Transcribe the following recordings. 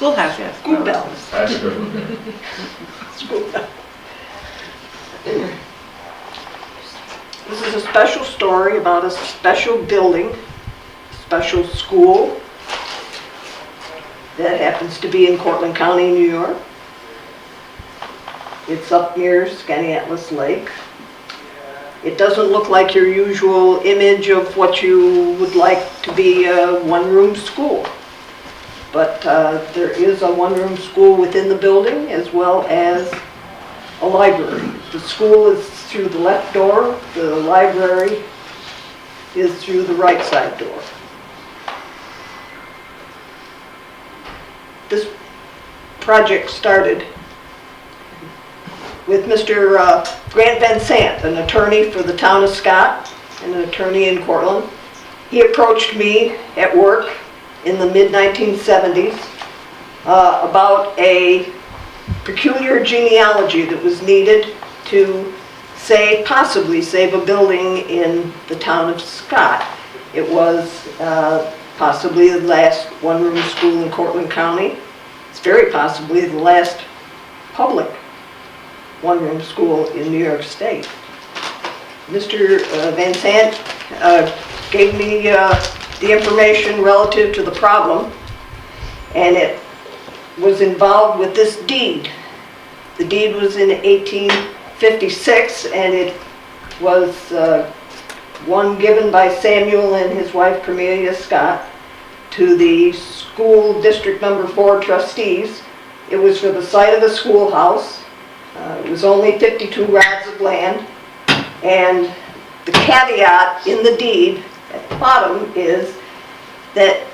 Schoolhouse, yes. School bells. That's good. School bells. This is a special story about a special building, special school that happens to be in Cortland County, New York. It's up near Skaneateles Lake. It doesn't look like your usual image of what you would like to be a one-room school. But there is a one-room school within the building as well as a library. The school is through the left door, the library is through the right side door. This project started with Mr. Grant Van Sant, an attorney for the town of Scott and an attorney in Cortland. He approached me at work in the mid-1970s about a peculiar genealogy that was needed to possibly save a building in the town of Scott. It was possibly the last one-room school in Cortland County. It's very possibly the last public one-room school in New York State. Mr. Van Sant gave me the information relative to the problem, and it was involved with this deed. The deed was in 1856, and it was one given by Samuel and his wife Cornelia Scott to the school district number 4 trustees. It was for the site of a schoolhouse. It was only 52 rods of land, and the caveat in the deed at the bottom is that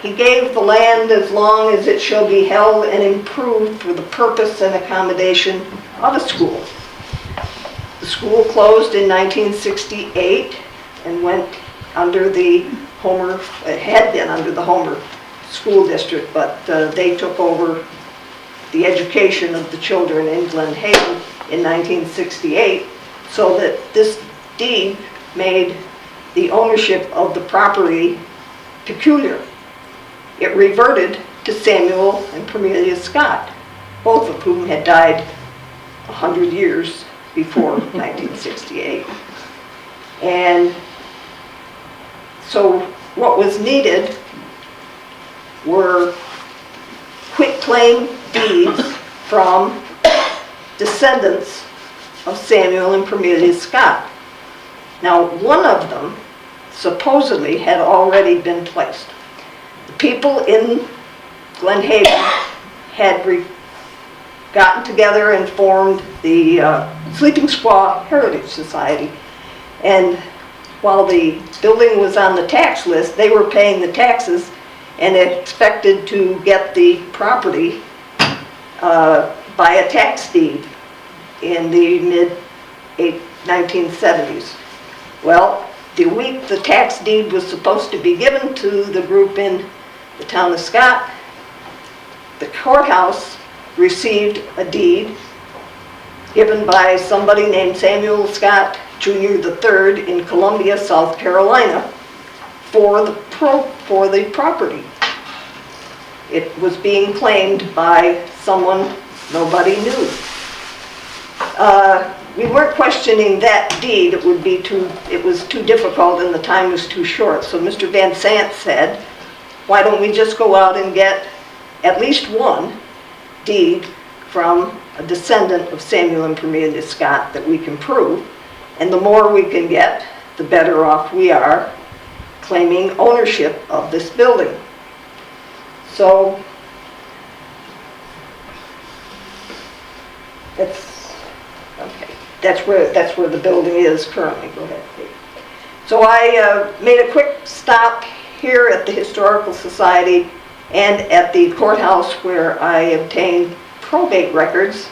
he gave the land as long as it shall be held and improved for the purpose and accommodation of a school. The school closed in 1968 and went under the Homer, it had been under the Homer School District, but they took over the education of the children in Glen in 1968, so that this deed made the ownership of the property peculiar. It reverted to Samuel and Cornelia Scott, both of whom had died 100 years before 1968. And so what was needed were quitclaim deeds from descendants of Samuel and Cornelia Scott. Now, one of them supposedly had already been placed. The people in Glen had gotten together and formed the Sleeping Squaw Heritage Society, and while the building was on the tax list, they were paying the taxes and expected to get the property by a tax deed in the mid-1970s. Well, the week the tax deed was supposed to be given to the group in the town of Scott, the courthouse received a deed given by somebody named Samuel Scott Jr. III in Columbia, South Carolina, for the property. It was being claimed by someone nobody knew. We weren't questioning that deed. It was too difficult and the time was too short. So Mr. Van Sant said, why don't we just go out and get at least one deed from a descendant of Samuel and Cornelia Scott that we can prove, and the more we can get, the better off we are claiming ownership of this building. So that's where the building is currently. Go ahead, please. So I made a quick stop here at the Historical Society and at the courthouse, where I obtained probate records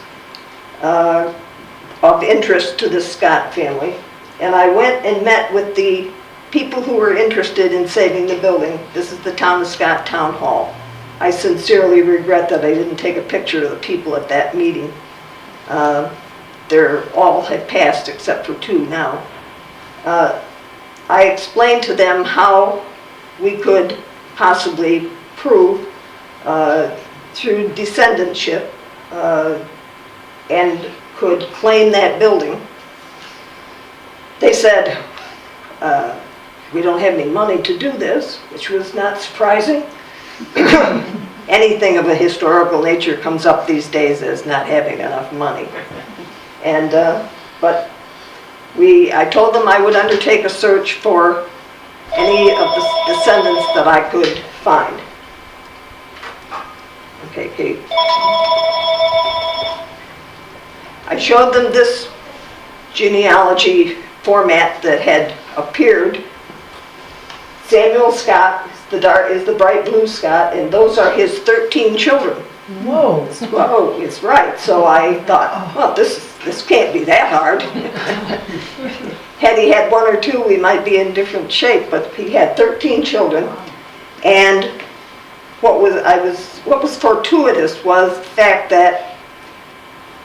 of interest to the Scott family. And I went and met with the people who were interested in saving the building. This is the Town of Scott Town Hall. I sincerely regret that I didn't take a picture of the people at that meeting. They're all had passed except for 2 now. I explained to them how we could possibly prove through descendantship and could claim that building. They said, we don't have any money to do this, which was not surprising. Anything of a historical nature comes up these days as not having enough money. And, but I told them I would undertake a search for any of the descendants that I could find. Okay, Kate. I showed them this genealogy format that had appeared. Samuel Scott is the bright blue Scott, and those are his 13 children. Whoa. Whoa, it's right. So I thought, well, this can't be that hard. Had he had one or two, we might be in different shape, but he had 13 children. And what was fortuitous was the fact that,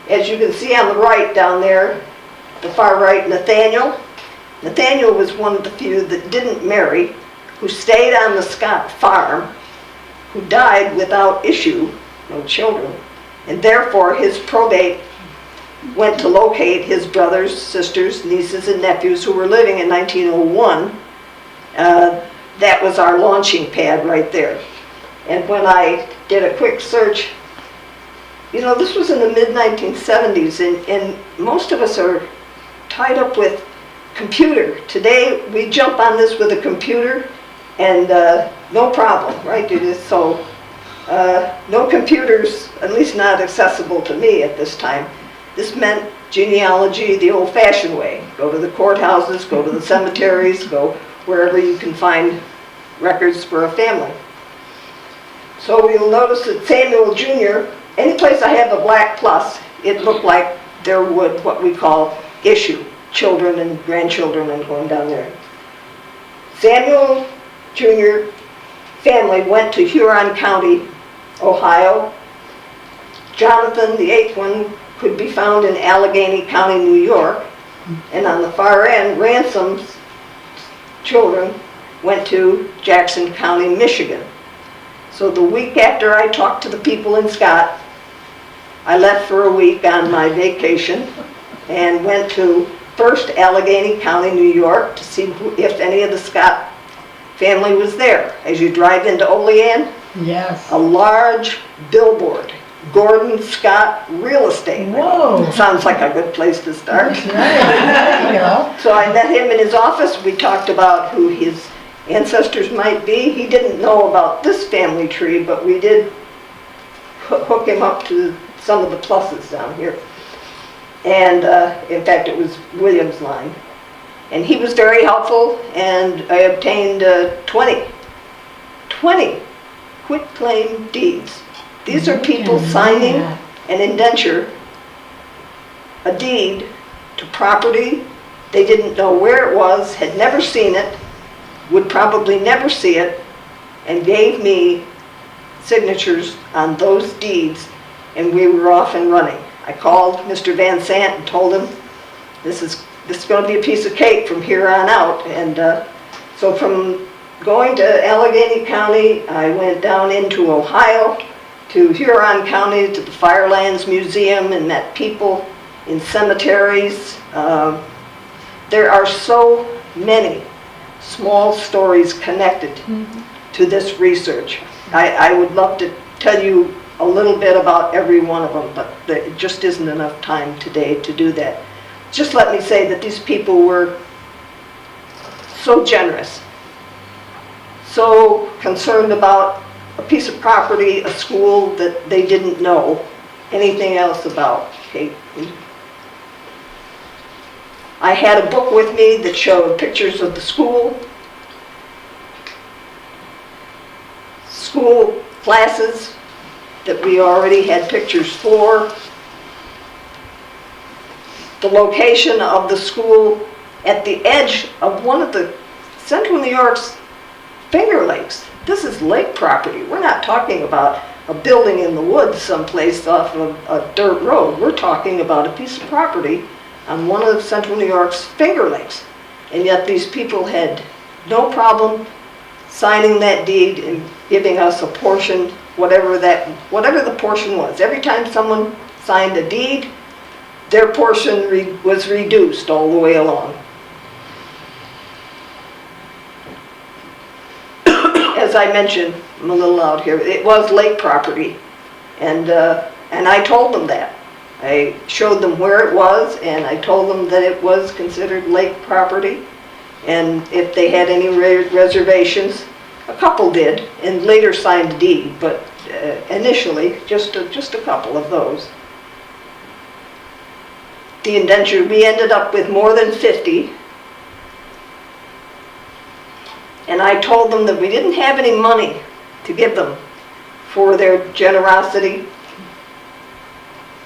as you can see on the right down there, the far right, Nathaniel was one of the few that didn't marry, who stayed on the Scott farm, who died without issue, no children, and therefore his probate went to locate his brothers, sisters, nieces, and nephews who were living in 1901. That was our launching pad right there. And when I did a quick search, this was in the mid-1970s, and most of us are tied up with computer. Today, we jump on this with a computer, and no problem, right? So, no computers, at least not accessible to me at this time. This meant genealogy the old-fashioned way. Go to the courthouses, go to the cemeteries, go wherever you can find records for a family. So you'll notice that Samuel Jr., any place I have a black plus, it looked like there would what we call issue, children and grandchildren and going down there. Samuel Jr. family went to Huron County, Ohio. Jonathan, the eighth one, could be found in Allegheny County, New York. And on the far end, Ransom's children went to Jackson County, Michigan. So the week after I talked to the people in Scott, I left for a week on my vacation and went to first Allegheny County, New York to see if any of the Scott family was there. As you drive into Olean, Yes. a large billboard, Gordon Scott Real Estate. Whoa. Sounds like a good place to start. Right. There you go. So I met him in his office. We talked about who his ancestors might be. He didn't know about this family tree, but we did hook him up to some of the pluses down here. And in fact, it was William's line. And he was very helpful, and I obtained 20 quitclaim deeds. These are people signing an indenture, a deed to property. They didn't know where it was, had never seen it, would probably never see it, and gave me signatures on those deeds, and we were off and running. I called Mr. Van Sant and told him this is going to be a piece of cake from here on out. And so from going to Allegheny County, I went down into Ohio to Huron County to the Firelands Museum and met people in cemeteries. There are so many small stories connected to this research. I would love to tell you a little bit about every one of them, but there just isn't enough time today to do that. Just let me say that these people were so generous, so concerned about a piece of property, a school that they didn't know anything else about. Okay. I had a book with me that showed pictures of the school classes that we already had pictures for, the location of the school at the edge of one of the Central New York's Finger Lakes. This is lake property. We're not talking about a building in the woods someplace off of a dirt road. We're talking about a piece of property on one of Central New York's Finger Lakes. And yet these people had no problem signing that deed and giving us a portion, whatever the portion was. Every time someone signed a deed, their portion was reduced all the way along. As I mentioned, I'm a little loud here, it was lake property, and I told them that. I showed them where it was, and I told them that it was considered lake property, and if they had any reservations, a couple did, and later signed a deed, but initially, just a couple of those. The indenture, we ended up with more than 50, and I told them that we didn't have any money to give them for their generosity.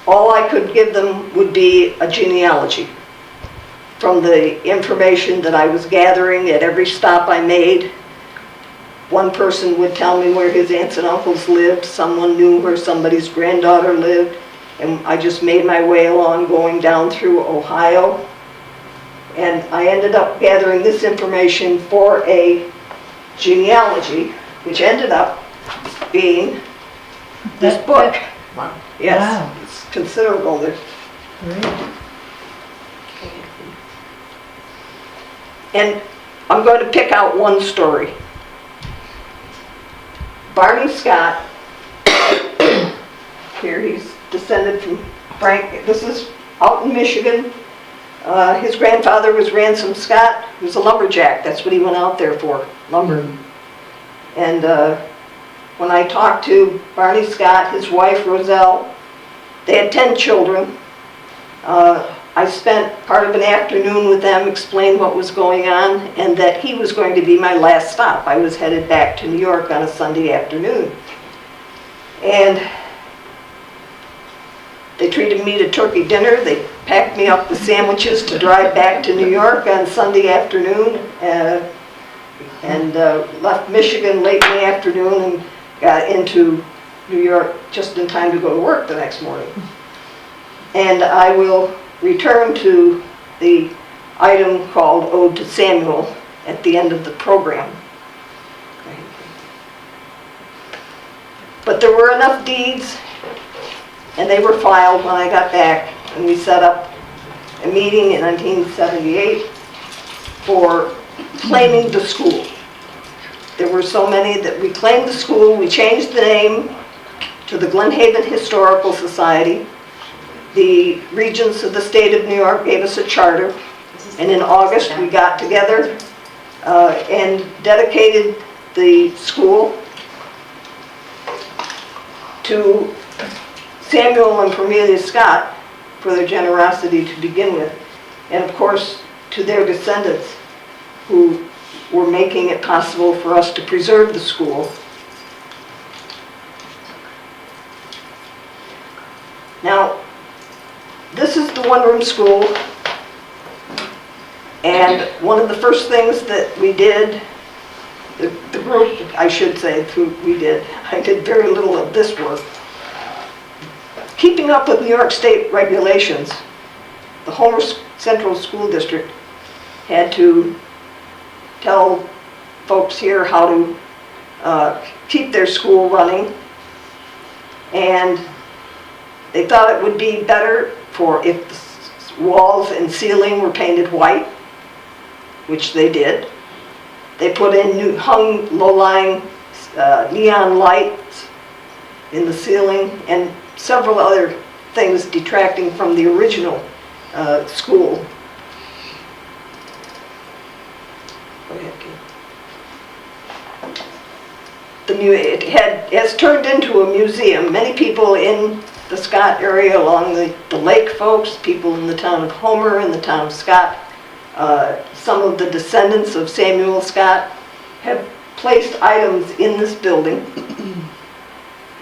All I could give them would be a genealogy from the information that I was gathering at every stop I made. One person would tell me where his aunts and uncles lived, someone knew where somebody's granddaughter lived, and I just made my way along going down through Ohio. And I ended up gathering this information for a genealogy, which ended up being this book. Wow. Yes, Wow. it's considerable. Great. And I'm going to pick out one story. Barney Scott, here he's descended from Frank, this is out in Michigan. His grandfather was Ransom Scott, he was a lumberjack, that's what he went out there for, lumber. And when I talked to Barney Scott, his wife Roselle, they had 10 children. I spent part of an afternoon with them, explained what was going on, and that he was going to be my last stop. I was headed back to New York on a Sunday afternoon. And they treated me to turkey dinner. They packed me up with sandwiches to drive back to New York on Sunday afternoon, and left Michigan late in the afternoon and got into New York just in time to go to work the next morning. And I will return to the item called Ode to Samuel at the end of the program. But there were enough deeds, and they were filed when I got back, and we set up a meeting in 1978 for claiming the school. There were so many that we claimed the school. We changed the name to the Glen Historical Society. The Regents of the state of New York gave us a charter, and in August we got together and dedicated the school to Samuel and Cornelia Scott for their generosity to begin with, and of course to their descendants who were making it possible for us to preserve the school. Now, this is the one-room school, and one of the first things that we did, the group, I should say, we did, I did very little of this work. Keeping up with New York State regulations, the Homer Central School District had to tell folks here how to keep their school running, and they thought it would be better for if the walls and ceiling were painted white, which they did. They put in hung low-lying neon lights in the ceiling and several other things detracting from the original school. Go ahead, Kim. It has turned into a museum. Many people in the Scott area, along the lake folks, people in the town of Homer, in the town of Scott, some of the descendants of Samuel Scott have placed items in this building.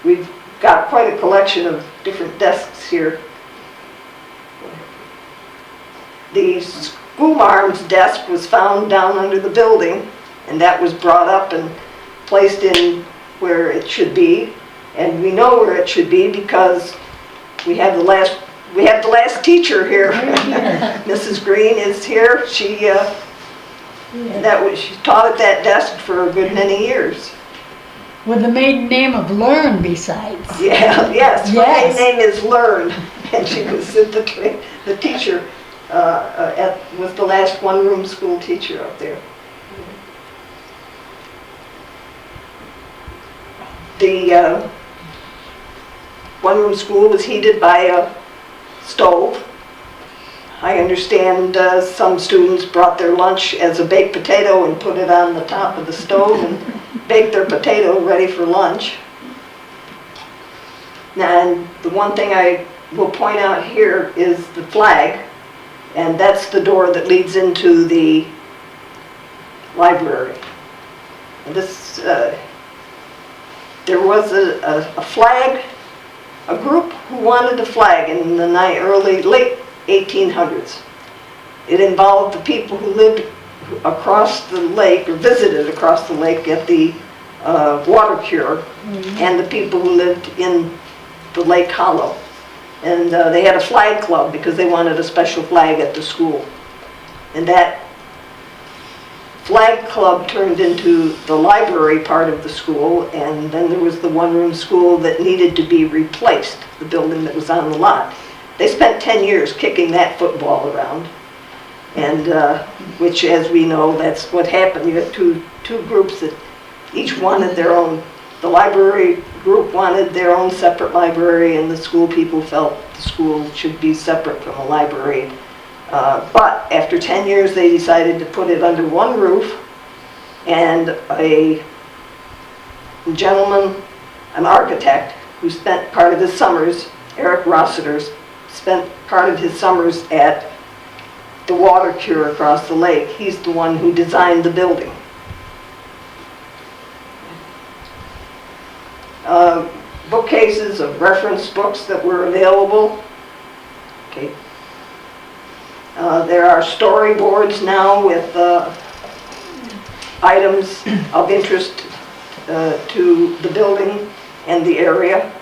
We've got quite a collection of different desks here. The schoolmarm's desk was found down under the building, and that was brought up and placed in where it should be. And we know where it should be because we have the last teacher here. Mrs. Green is here. She She taught at that desk for a good many years. With the maiden name of Learn besides. Yeah, yes, her Yes. name is Learn, and she was the teacher, was the last one-room school teacher up there. The one-room school was heated by a stove. I understand some students brought their lunch as a baked potato and put it on the top of the stove and baked their potato ready for lunch. And the one thing I will point out here is the flag, and that's the door that leads into the library. And this, there was a flag, a group who wanted a flag in the late 1800s. It involved the people who lived across the lake, or visited across the lake at the water cure, and the people who lived in the lake hollow. And they had a flag club because they wanted a special flag at the school. And that flag club turned into the library part of the school, and then there was the one-room school that needed to be replaced, the building that was on the lot. They spent 10 years kicking that football around, and which, as we know, that's what happened. You had two groups that each wanted their own. The library group wanted their own separate library, and the school people felt the school should be separate from the library. But after 10 years, they decided to put it under one roof, and a gentleman, an architect, who spent part of his summers, Eric Rossiter, spent part of his summers at the water cure across the lake. He's the one who designed the building. Bookcases of reference books that were available. Okay. There are storyboards now with items of interest to the building and the area.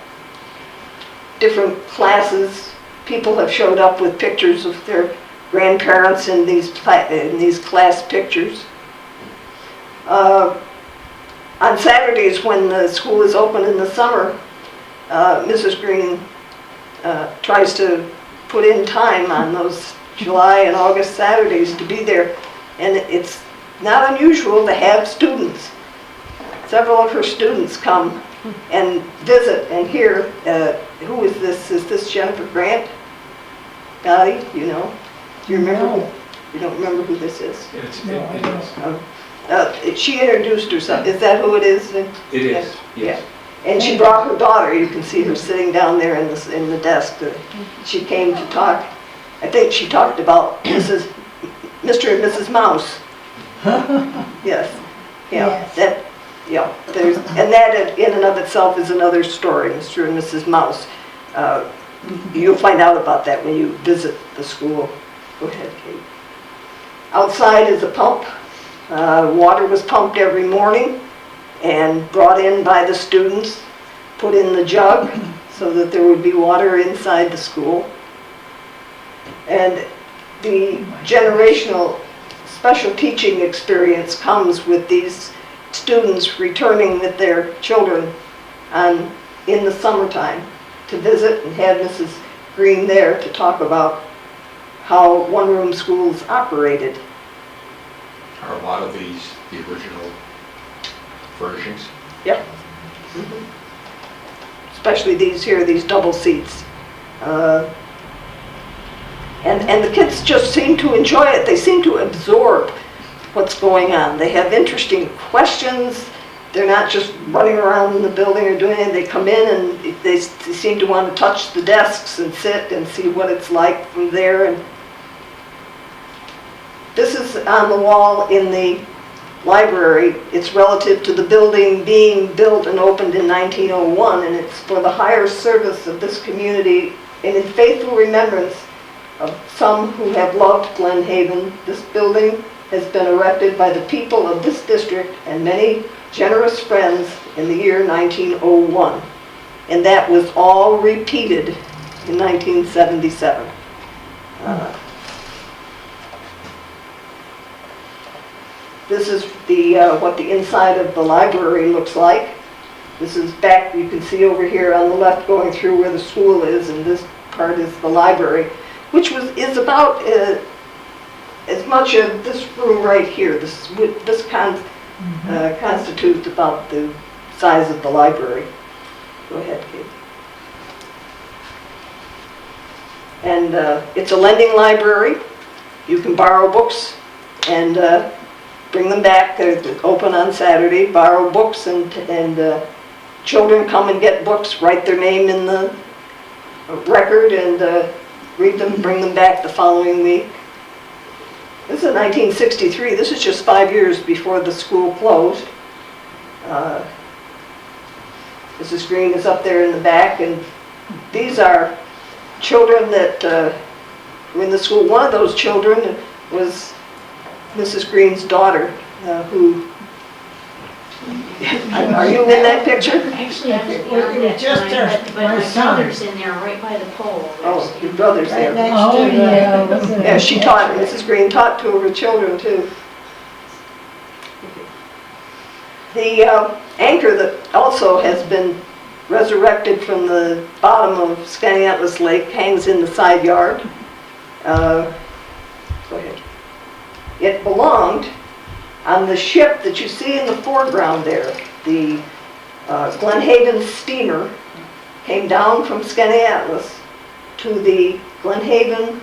Different classes. People have showed up with pictures of their grandparents in these class pictures. On Saturdays, when the school is open in the summer, Mrs. Green tries to put in time on those July and August Saturdays to be there, and it's not unusual to have students. Several of her students come and visit and hear. Who is this? Is this Jennifer Grant? Dottie, you know? Do you remember? No. You don't remember who this is? It is. She introduced herself. Is that who it is? It is, yes. And she brought her daughter. You can see her sitting down there in the desk. She came to talk. I think she talked about Mr. and Mrs. Mouse. Yes. Yeah. Yes. That. Yeah. And that in and of itself is another story, Mr. and Mrs. Mouse. You'll find out about that when you visit the school. Go ahead, Kate. Outside is a pump. Water was pumped every morning and brought in by the students, put in the jug so that there would be water inside the school. And the generational special teaching experience comes with these students returning with their children in the summertime to visit and have Mrs. Green there to talk about how one-room schools operated. Are a lot of these the original furnishings? Yep. Especially these here, these double seats. And the kids just seem to enjoy it. They seem to absorb what's going on. They have interesting questions. They're not just running around in the building or doing it. They come in and they seem to want to touch the desks and sit and see what it's like from there. And this is on the wall in the library. It's relative to the building being built and opened in 1901, and it's for the higher service of this community and in faithful remembrance of some who have loved Glen Haven. This building has been erected by the people of this district and many generous friends in the year 1901, and that was all repeated in 1977. This is the, what the inside of the library looks like. This is back, you can see over here on the left going through where the school is, and this part is the library, which is about as much of this room right here. This constitutes about the size of the library. Go ahead, Kate. And it's a lending library. You can borrow books and bring them back. They're open on Saturday, borrow books, and children come and get books, write their name in the record, and read them, bring them back the following week. This is 1963. This is just 5 years before the school closed. Mrs. Green is up there in the back, and these are children that were in the school. One of those children was Mrs. Green's daughter, who... Are you in that picture? Actually, I was beyond It that just time, our- but my my son. brother's in there right by the pole. Oh, your brother's Right there. next Oh, to the... yeah, wasn't it? Yeah, she taught, Mrs. Green taught two of her children too. The anchor that also has been resurrected from the bottom of Skaneateles Lake hangs in the side yard. Go ahead. It belonged on the ship that you see in the foreground there. The Glenhaven steamer came down from Skaneateles to the Glenhaven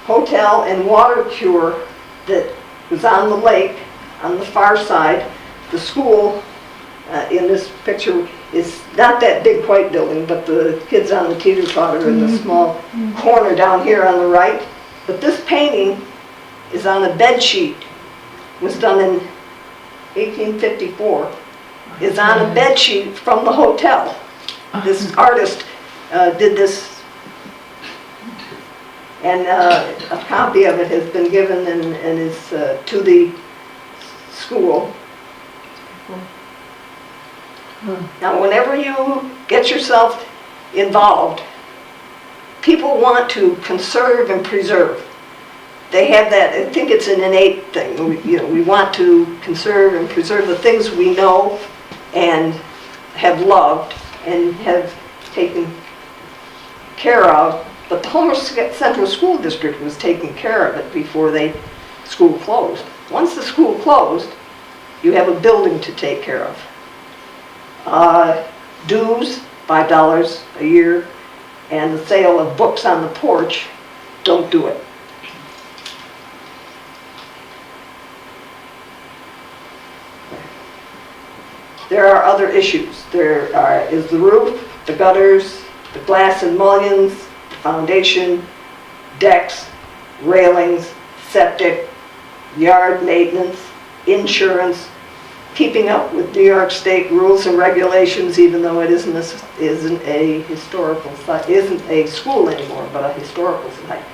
Hotel and Water Cure that was on the lake on the far side. The school in this picture is not that big white building, but the kids on the teeter-totter in the small corner down here on the right. But this painting is on a bed sheet. It was done in 1854. Is on a bed sheet from the hotel. This artist did this, and a copy of it has been given and is to the school. Now, whenever you get yourself involved, people want to conserve and preserve. They have that, I think it's an innate thing. We want to conserve and preserve the things we know and have loved and have taken care of. But the Homer Central School District was taking care of it before school closed. Once the school closed, you have a building to take care of. Dues, $5 a year, and the sale of books on the porch, don't do it. There are other issues. There is the roof, the gutters, the glass and mullions, the foundation, decks, railings, septic, yard maintenance, insurance, keeping up with New York State rules and regulations, even though it isn't a historical site, isn't a school anymore, but a historical site.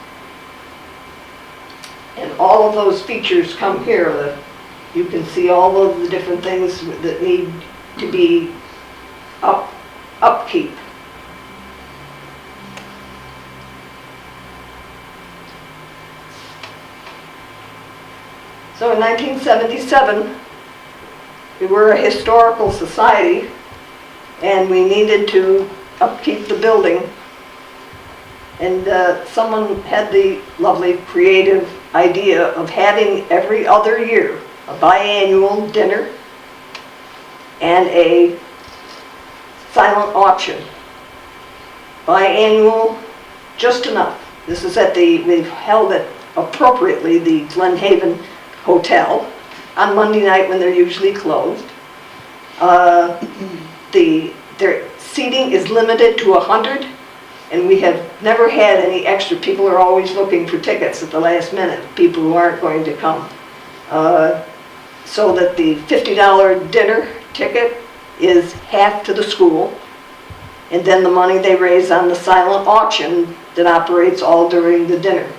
And all of those features come here. You can see all of the different things that need to be upkeep. So in 1977, we were a historical society, and we needed to upkeep the building. And someone had the lovely creative idea of having every other year a biannual dinner and a silent auction. Biannual, just enough. This is we've held it appropriately, the Glenhaven Hotel, on Monday night when they're usually closed. Their seating is limited to 100, and we have never had any extra. People are always looking for tickets at the last minute, people who aren't going to come. So that the $50 dinner ticket is half to the school, and then the money they raise on the silent auction that operates all during the dinner.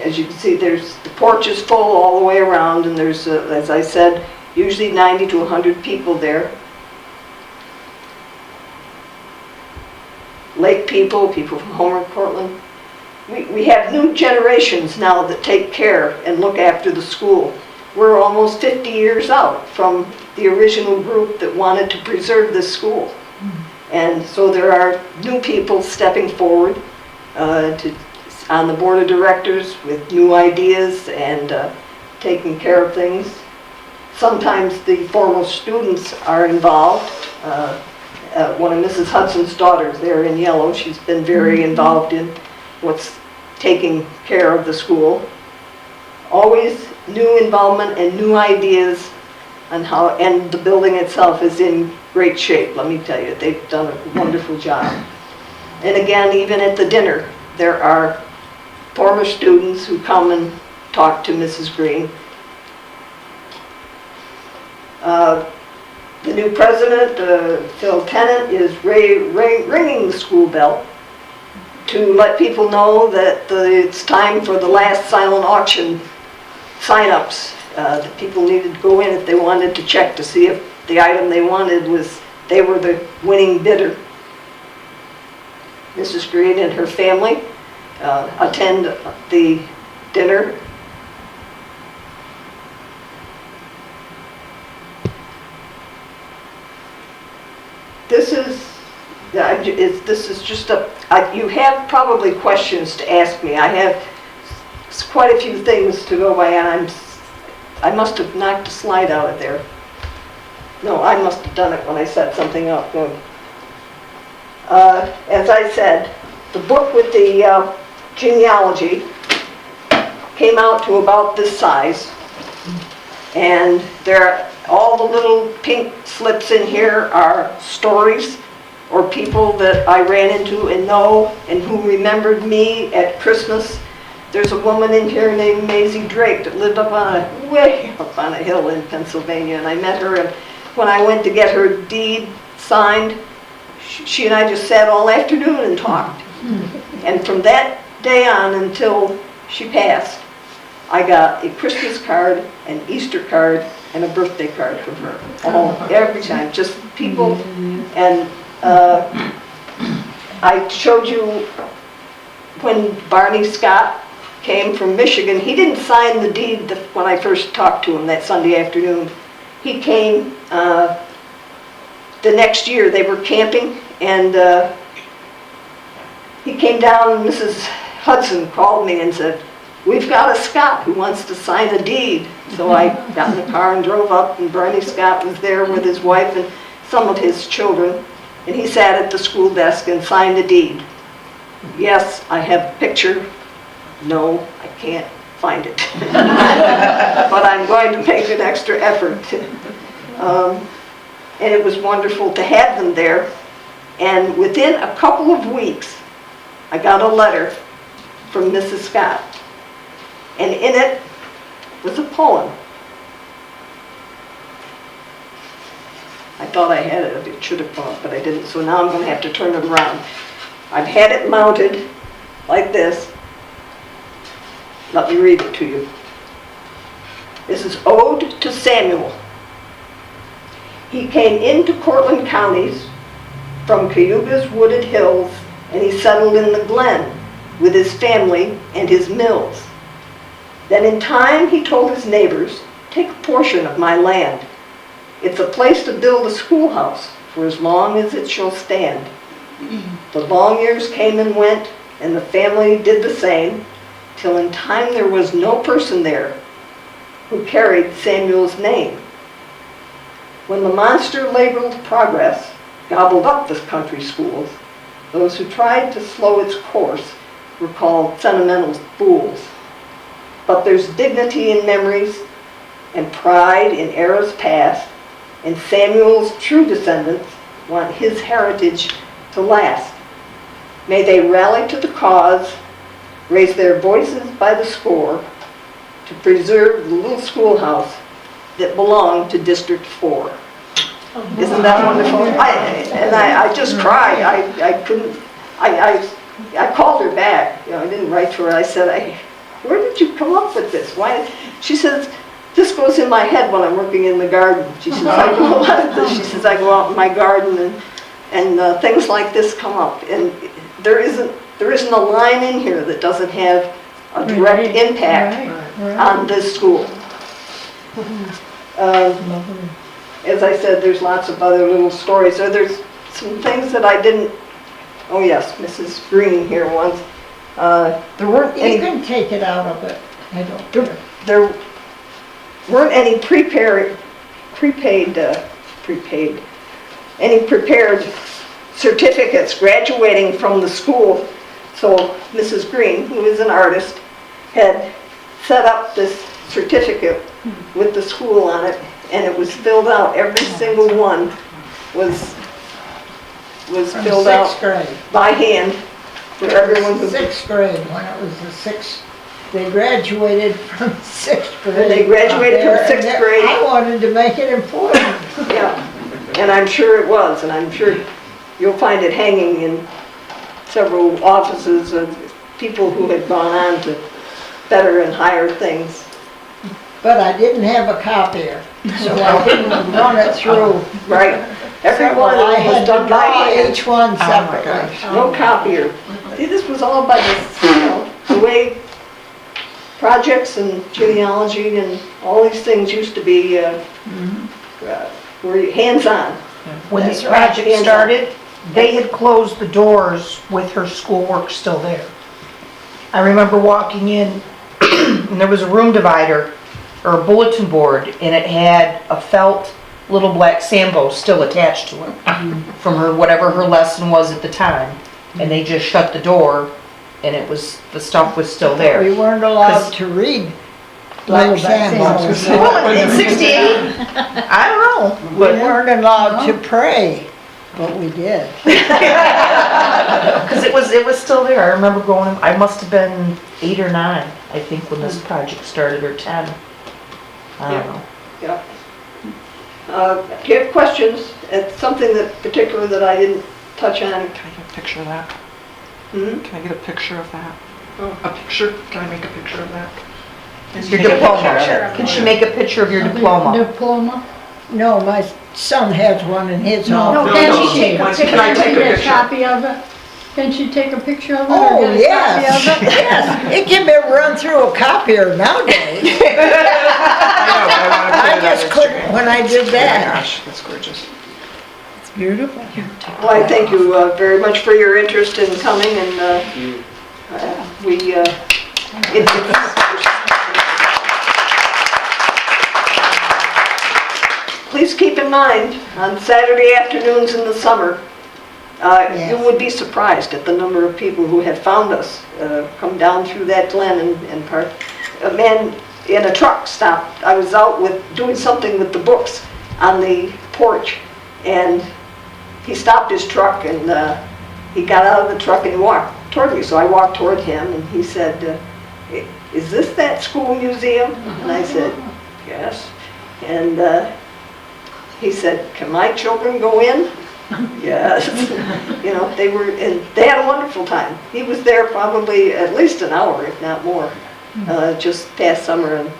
As you can see, the porch is full all the way around, and there's, as I said, usually 90 to 100 people there. Lake people from Homer, Cortland. We have new generations now that take care and look after the school. we're almost 50 years out from the original group that wanted to preserve this school. And so there are new people stepping forward on the board of directors with new ideas and taking care of things. Sometimes the former students are involved. One of Mrs. Hudson's daughters there in yellow, she's been very involved in what's taking care of the school. Always new involvement and new ideas on how, and the building itself is in great shape, let me tell you. They've done a wonderful job. And again, even at the dinner, there are former students who come and talk to Mrs. Green. The new president, Phil Tennant, is ringing the school bell to let people know that it's time for the last silent auction sign-ups. That people needed to go in if they wanted to check to see if the item they wanted was, they were the winning bidder. Mrs. Green and her family attend the dinner. This is just you have probably questions to ask me. I have quite a few things to go by, and I must have knocked a slide out of there. No, I must have done it when I set something up. No. As I said, the book with the genealogy came out to about this size, and all the little pink slips in here are stories or people that I ran into and know and who remembered me at Christmas. There's a woman in here named Maisie Drake that lived way up on a hill in Pennsylvania, and I met her, and when I went to get her deed signed, she and I just sat all afternoon and talked. And from that day on until she passed, I got a Christmas card, an Easter card, and a birthday card from her. Every time, just people. And I showed you when Barney Scott came from Michigan. He didn't sign the deed when I first talked to him that Sunday afternoon. He came the next year. They were camping, and he came down, and Mrs. Hudson called me and said, "We've got a Scott who wants to sign a deed." So I got in the car and drove up, and Barney Scott was there with his wife and some of his children, and he sat at the school desk and signed a deed. Yes, I have a picture. No, I can't find it. But I'm going to make an extra effort. And it was wonderful to have them there. And within a couple of weeks, I got a letter from Mrs. Scott. And in it was a poem. I thought I had it. It should have come up, but I didn't. So now I'm going to have to turn it around. I've had it mounted like this. Let me read it to you. This is Ode to Samuel. He came into Cortland counties from Cayuga's wooded hills, and he settled in the Glen with his family and his mills. Then in time he told his neighbors, "Take a portion of my land. It's a place to build a schoolhouse for as long as it shall stand." The long years came and went, and the family did the same, till in time there was no person there who carried Samuel's name. When the monster labeled progress gobbled up the country schools, those who tried to slow its course were called sentimental fools. But there's dignity in memories and pride in eras past, and Samuel's true descendants want his heritage to last. May they rally to the cause, raise their voices by the score, to preserve the little schoolhouse that belonged to District 4. Isn't that wonderful? I just cried. I couldn't. I called her back. I didn't write to her. I said, "Where did you come up with this? Why?" She says, "This goes in my head when I'm working in the garden." She says, "I do a lot of this." She says, "I go out in my garden and things like this come up, and there isn't a line in here that doesn't have a direct impact on this school." Lovely. As I said, there's lots of other little stories. So there's some things that I didn't, oh yes, Mrs. Green here once. There weren't You any, can take it out of it. I don't care. there weren't any any prepared certificates graduating from the school. So Mrs. Green, who is an artist, had set up this certificate with the school on it, and it was filled out. Every single one was From filled sixth out grade. by hand for everyone who. Sixth grade, when it was the sixth, they graduated from sixth grade. They graduated from up there, sixth and grade. I wanted to make it important. Yeah, and I'm sure it was, and I'm sure you'll find it hanging in several offices of people who had gone on to better and higher things. But I didn't have a copier, so I didn't run it through. Right. Every So one of I them was had done to by draw hand. each one separately. No copier. See, this was all by the way projects and genealogy and all these things used to be, were hands-on. When this That's right, project hands-on. started, they had closed the doors with her schoolwork still there. I remember walking in, and there was a room divider, or a bulletin board, and it had a felt little black Sambo still attached to it, from her, whatever her lesson was at the time. And they just shut the door, and it was, the stuff was still there. We weren't allowed to read Black Sandals. Well, in '68, I don't know, We but, weren't allowed to pray, but we did. because it was still there. I remember going, I must have been 8 or 9, I think, when this project started, or 10. I don't know. Yeah. If you have questions, it's something that particular that I didn't touch on. Can I get a picture of that? Hmm? Can I get a picture of that? Oh. A picture? Can I make a picture of that? Your diploma. Can she make a picture of your diploma? Diploma? No, my son has one in his No, office. can no, she take a once- picture? can I take a Get picture? copy of it? Can she take a picture of it or Oh, get a yes, copy of it? yes. It can be run through a copier nowadays. I just couldn't when I did Oh my that. gosh, that's gorgeous. It's beautiful. Well, I thank you very much for your interest in coming, and please keep in mind, on Saturday afternoons in the summer, you would be surprised at the number of people who have found us, come down through that Glen and park. A man in a truck stopped. I was out doing something with the books on the porch, and he stopped his truck, and he got out of the truck and he walked toward me. So I walked toward him, and he said, "Is this that school museum?" And I said, "Yes." And he said, "Can my children go in?" Yes. You know, they had a wonderful time. He was there probably at least an hour, if not more, just past summer. And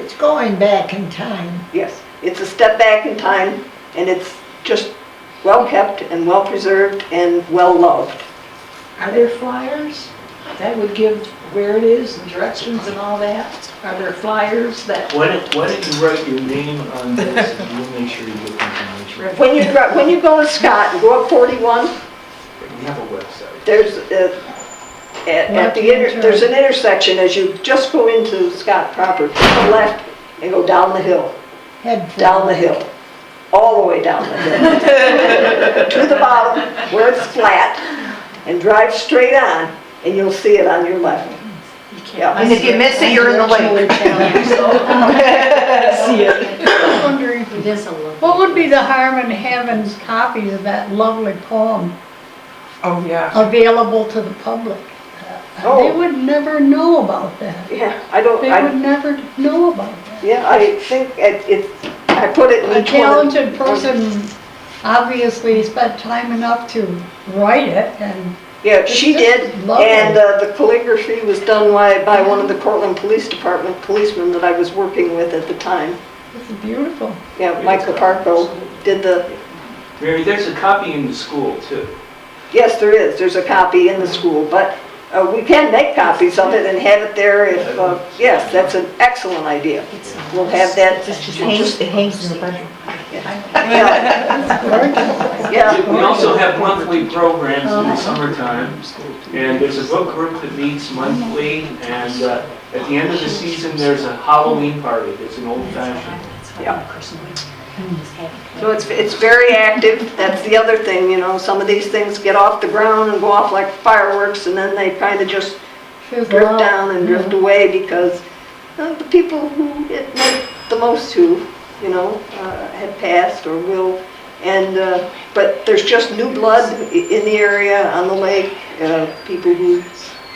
It's going back in time. yes, it's a step back in time, and it's just well kept and well preserved and well loved. Are there flyers that would give where it is and directions and all that? Are there flyers that? Why don't you write your name on this and we'll make sure you get information. When you go to Scott and go up 41, We have a website. there's there's an intersection as you just go into Scott proper. Take the left and go down the hill. Head Down the hill, all the way down the hill, to the bottom where it's flat, and drive straight on, and you'll see it on your left. Yeah. And if you miss it, you're in the lake. See it. I'm wondering, It is a lovely. what would be the harm in having copies of that lovely poem Oh, yeah. available to the public? They Oh, would never know about that. yeah, They would never know about that. yeah, I think I put it in A each one. talented person obviously spent time enough to write it, and Yeah, she It's did, just lovely. and the calligraphy was done by one of the Cortland Police Department policemen that I was working with at the time. it's beautiful. Yeah, Michael Parko did the, Mary, there's a copy in the school too. yes, there is, there's a copy in the school, but We can make copies of it and have it there if, yes, that's an excellent idea. We'll have that. It hangs in the bedroom. Yeah, We also have monthly programs in the summertime, and there's a book group that meets monthly, and at the end of the season, there's a Halloween party. It's an old fashioned. yeah. So it's very active. That's the other thing, you know, some of these things get off the ground and go off like fireworks, and then they kind of just drift down and drift away because the people who it meant the most to, you know, have passed or will. And, but there's just new blood in the area, on the lake, people who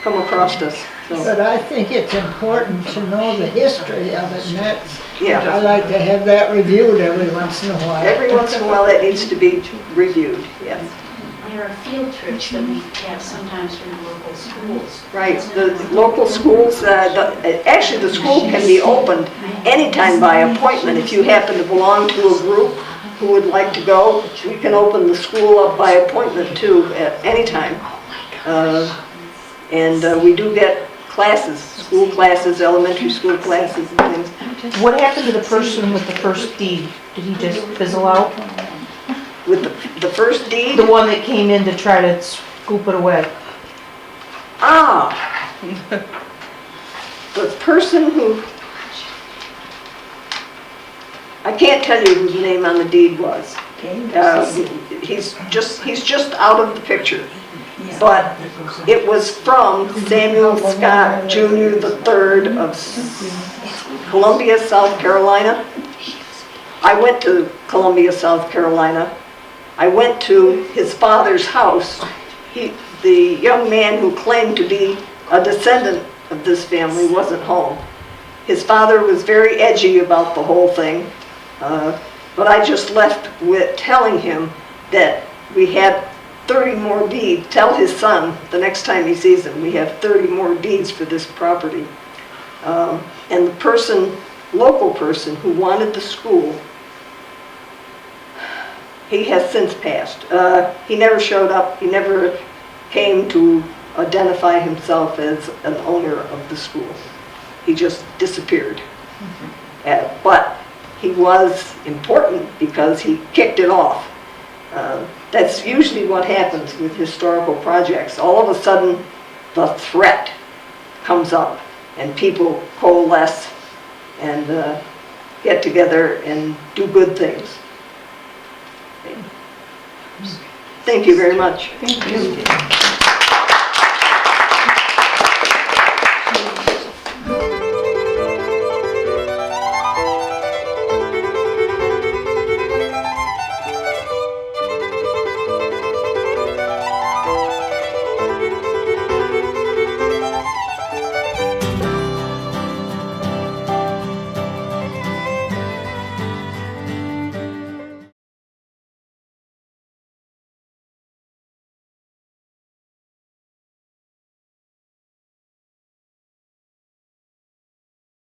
come across us. So, But I think it's important to know the history of it, and that's, yeah, I like to have that reviewed every once in a while. every once in a while that needs to be reviewed, yes. There are field trips that we have sometimes from local schools. Right, the local schools, actually the school can be opened anytime by appointment. If you happen to belong to a group who would like to go, we can open the school up by appointment too, at any time. And we do get classes, school classes, elementary school classes and things. What happened to the person with the first deed? Did he just fizzle out? With the first deed, The one that came in to try to scoop it away? the person who, I can't tell you whose name on the deed was. He's just out of the picture. But it was from Samuel Scott Jr. III of Columbia, South Carolina. I went to Columbia, South Carolina. I went to his father's house. The young man who claimed to be a descendant of this family wasn't home. His father was very edgy about the whole thing, but I just left with telling him that we had 30 more deeds. Tell his son the next time he sees him, we have 30 more deeds for this property. And the local person who wanted the school, he has since passed. He never showed up. He never came to identify himself as an owner of the school. He just disappeared. But he was important because he kicked it off. That's usually what happens with historical projects. All of a sudden, the threat comes up and people coalesce and get together and do good things. Thank you very much. Thank you.